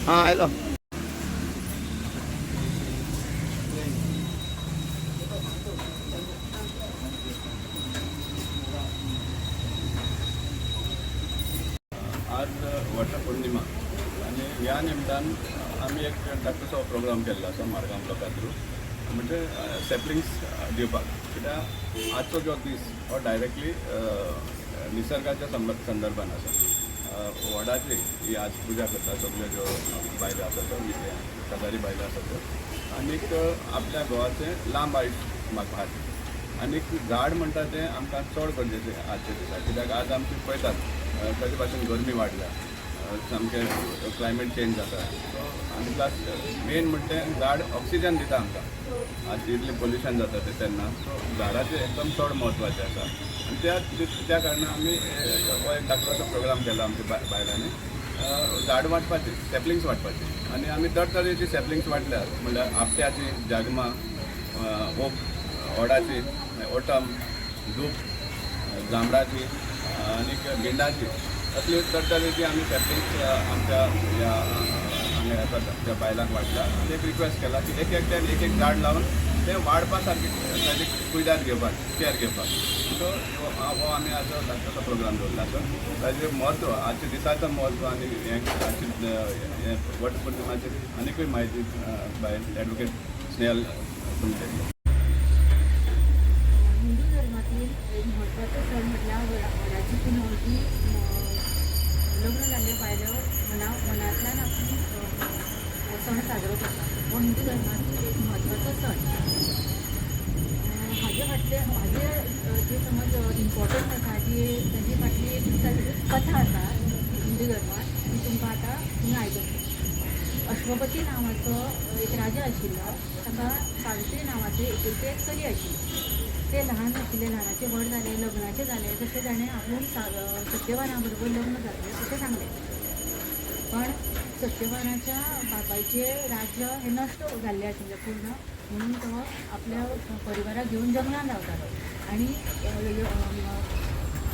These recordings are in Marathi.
हां हॅलो. आज वटपौर्णिमा आणि ह्या निमतान आमी एक धाकटोसो प्रोग्राम केल्लो आसा मारगांव ब्लॉका थ्रू म्हणजे सॅपलिंग्स दिवपाक. कित्याक आजचो जो दीस हो डायरेक्टली निसर्गाच्या संदर्भान आसा. वडाची ही आज पुजा करता सगळ्यो ज्यो बायलो आसा त्यो शेजारी बायलो आसा त्यो आनीक आपल्या घोवाचें लांब आयुश्य मागपाक. आनीक झाड म्हणटा तें आमकां चड गरजेचें आजच्या दिसा. कित्याक आज आमची पळयतात कशे भाशेन गरमी वाडल्या, सामकें क्लायमेट चेंज जाता. सो आनी प्लस मेन म्हणटे झाड ऑक्सिजन दिता आमकां. आज इतलें पोल्युशन जाता तें तेन्ना. सो झाडाचें एकदम चड म्हत्वाचें आसा. आनी त्या कारणान आमी हो एक धाकटोसो प्रोग्राम केला आमच्या बायलांनी. झाड वाटपाची, सॅपलिंग्स वाटपाची. आनी आमी तरेची सॅपलिंग्स वाटल्यात म्हणल्यार आपट्याची, जागमा, ओक, ओडाची, ओटम, दूप, जांबळाची आनीक गिंडाची असली तरेची आमी सॅपलिंग्स आमच्या ह्या हांगा येतात त्या बायलांक वाटला. आनी एक रिक्वेस्ट केला की एक एकट्यान एक एक झाड लावन तें वाडपा सारकी ताची कुयदाद घेवपाक, केअर घेवपाक. सो हो आमी आज धाकटोसो प्रोग्राम दवरला. सो ताजें म्हत्व, आजच्या दिसाचो म्हत्व आनी हें वटपौर्णिमाचेर आनीकूय म्हायती बाय एडवोकेट स्नेहल तुमचे. हिंदू धर्मातील एक महत्त्वाचा सण म्हटल्यार वडाची पुनवती. लग्न जाल्ले बायलो मनांतल्यान आपली सण साजरो करता. हो हिंदू धर्मातील एक म्हत्वाचो सण. हाजे जे समज इम्पॉर्टन्स आसा ताजी फाटली एक कथा आसा हिंदू धर्मात. ती तुमकां आतां तुमी आयकतली. अश्वपती नांवाचो एक राजा आशिल्लो. ताका सावित्री नांवाची एकुलती एक चली आशिल्ली. ते ल्हान आशिल्ले, ल्हानाचे व्हड जाले, लग्नाचे जाले तशें ताणें आपूण सत्यवाना बरोबर लग्न जातलें तशें सांगलें. पण सत्यवानाच्या बापायचें राज्य हें नश्ट जाल्लें आशिल्लें पूर्ण. म्हणून तो आपल्या परिवाराक घेवन जंगलान रावतालो. आनी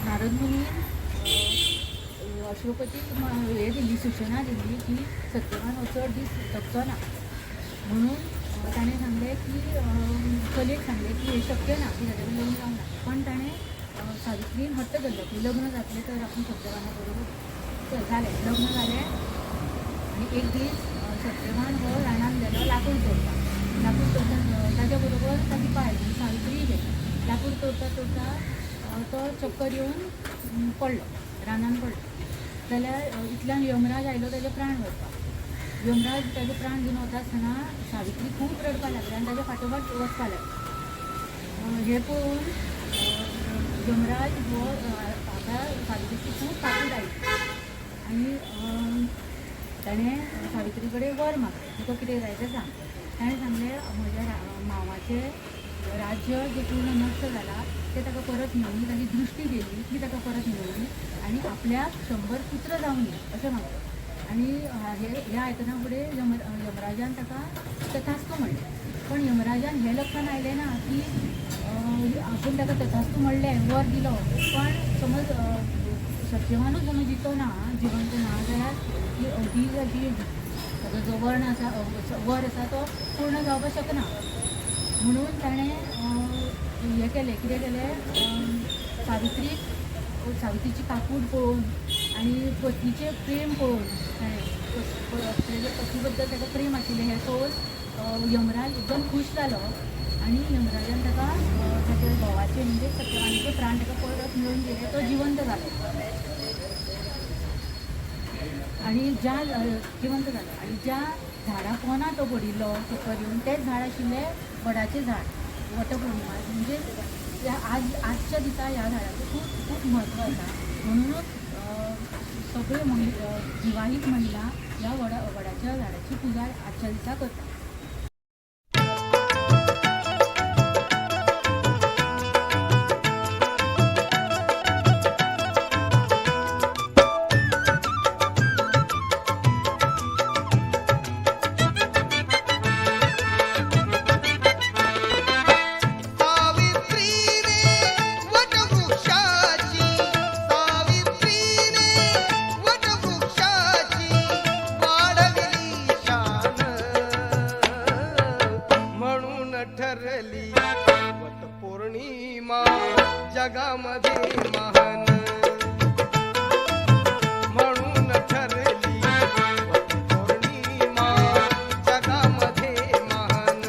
नारद मुनीन अश्वपतीक हें दिल्ली, सूचना दिल्ली की सत्यवान हो चड दीस जगचो ना. म्हणून ताणें सांगलें की चलयेक सांगलें की हें शक्य ना की ताचे कडेन लग्न जावंक ना. पण ताणें सावित्रीन हट्ट धरलो की लग्न जातलें तर आपूण सत्यवाना बरोबर जालें. लग्न जालें आनी एक दीस सत्यवान हो रानान गेलो लाकूड तोडपाक. लाकूड तोडटा ताच्या बरोबर ताची बायल सावित्री गेली. लाकूड तोडटा तोडटा तो चक्कर येवन पडलो, रानान पडलो. जाल्यार इतल्यान यमराज आयलो ताजे प्राण व्हरपाक. यमराज ताजे प्राण घेवन वता आसतना सावित्री खूब रडपाक लागली आनी ताच्या फाटोफाट वचपाक लागली. हें पळोवन यमराज हो हाका सावित्रीची खूब ताकूड आयली आनी ताणें सावित्री कडेन वर मागलें, तुका कितें जाय तें सांग. ताणें सांगलें म्हज्या मांवाचें राज्य जें पूर्ण नश्ट जालां तें ताका परत मेळूं. ताची दृश्टी गेली ती ताका परत मेळूं आनी आपल्याक 100 पुत्र जावं दी अशें मागलें. आनी हें आयकना फुडें यमराजान ताका तथास्तू म्हणलें. पण यमराजान हें लक्षान आयलें ना की आपूण ताका तथास्तू म्हणलें, वर दिलो, पण समज सत्यवानूच समज दितो ना, जिवंत ना, जाल्यार ही अवधी जी ताजो जो वर्ण आसा, वर आसा तो पूर्ण जावपाक शकना. म्हणून ताणें हें केलें, कितें केलें, सावित्रीची काकूड पळोवन आनी पत्नीचें प्रेम पळोवन ताणें पत्नी बद्दल ताका प्रेम आशिल्लें हें पळोवन यमराज एकदम खूश जालो आनी यमराजान ताका ताच्या घोवाचे म्हणजे सत्यवानाचे प्राण ताका परत मेळून दिले. तो जिवंत जालो आनी जिवंत जालो. आनी ज्या झाडा पोंदा तो पडिल्लो चक्कर येवन तेंच झाड आशिल्लें वडाचें झाड. वटपौर्णिमा म्हणजे आजच्या दिसा ह्या झाडाचें खूब खूब म्हत्व आसा. म्हणूनच सगळे विवाहीत महिला ह्या वडाच्या झाडाची पुजा आजच्या दिसा करतात. सावित्रीने वटवृक्षाची वाढविली जगामध्ये महान म्हणून ठरली वटपौर्णिमा जगामध्ये महान.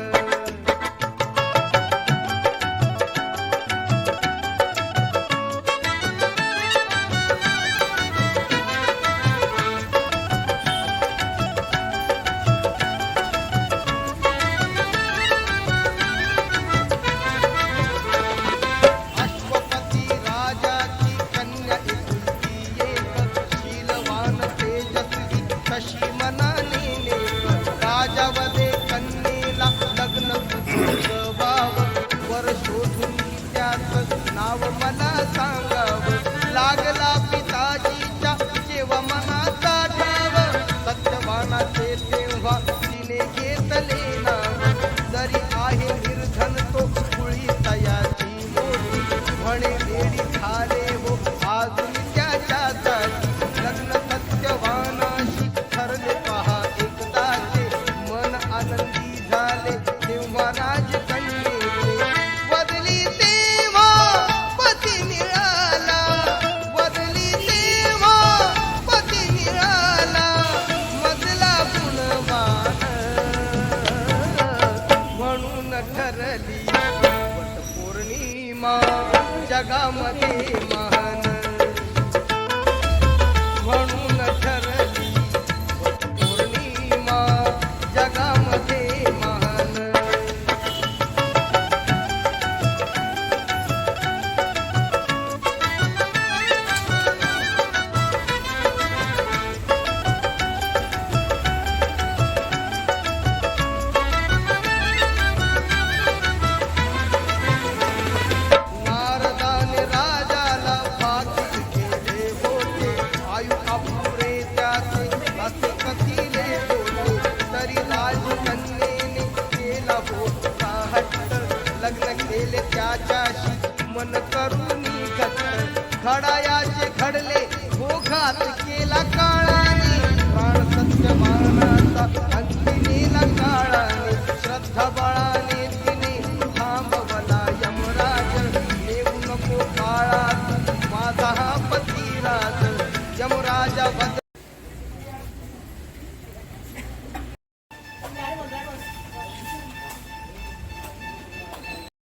अश्वपती राजाची कन्या एकुलती एक, शीलवान तेजस्वी तशी मनाने नेक. राजावदे कन्येला लग्न उजवावं, वर शोधून त्याच नाव मला सांगावं. लागला पिताजीच्या जेव्हा मनाचा ठाव, सत्यवानाचे तेव्हा तिने घेतले नाव. जरी आहे निर्धन तो कुळी तयाची मोठी, म्हणे लेडी झाले हो अजून त्याच्यासाठी. लग्न सत्यवानाशी ठरले पहा एकदाचे, मन आनंदी झाले तेव्हा राजकन्येचे. बदली तेव्हा पती मिळाला, बदली तेव्हा पती मिळाला, मजला गुणवान म्हणून ठरली वटपौर्णिमा जगामध्ये महान. म्हणून ठरली वटपौर्णिमा जगामध्ये महान. नारदाने राजाला भाकीत केले होते, आयु अपुरे त्याचे असे कथिले होते. तरी राजकन्येने केला होता हट्ट, लग्न केले त्याच्याशी मन करुनी घट्ट. घडायाचे घडले घोघात केला काळाने, प्राण सत्यवानाचा अंती नेला काळाने. श्रद्धा बळाने तिने थांबवला यमराज, येऊ नको काळात माझा हा पतिराज. यमराजा बद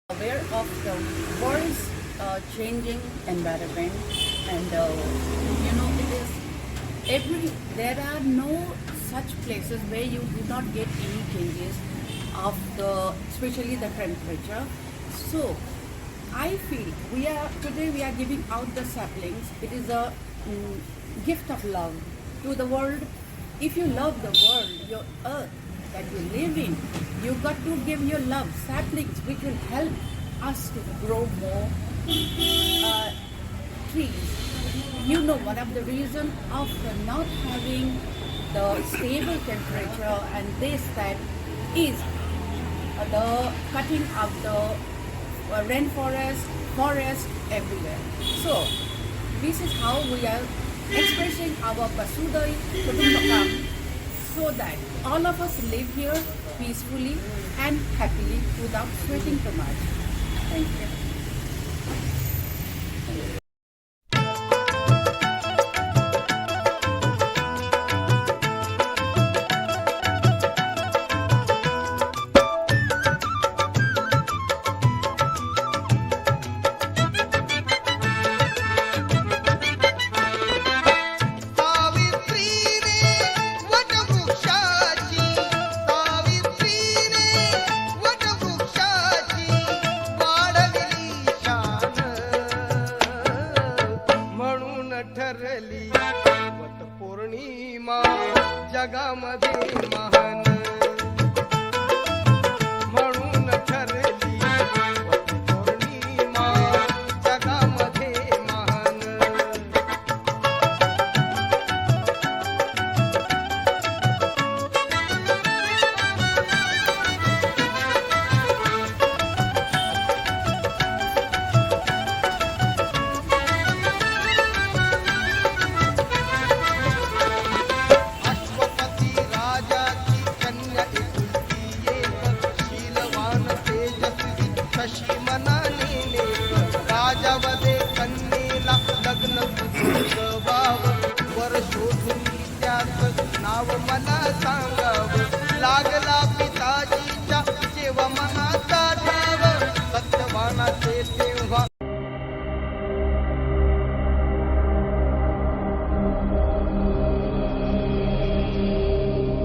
aware of the world's changing environment, and it is there are no such places where you do not get any changes of especially the temperature. So I feel today we are giving out the saplings. It is a gift of love to the world. If you love the world, your earth that you live in, you got to give your love saplings, which will help us to grow more trees. You know, one of the reason of not having the stable temperature and that is the cutting of the rainforest, forest everywhere. So this is how we are expressing our Vasudhai Kutumbakam, so that all of us live here peacefully and happily without sweating too much. Thank you. सावित्रीने वटवृक्षाची, सावित्रीने वटवृक्षाची वाढविली शान. म्हणून ठरली वटपौर्णिमा जगामध्ये महान. म्हणून ठरली वटपौर्णिमा जगामध्ये महान. अश्वपती राजाची कन्या एकुलती एक, शीलवान तेजस्वी नाव मला सांग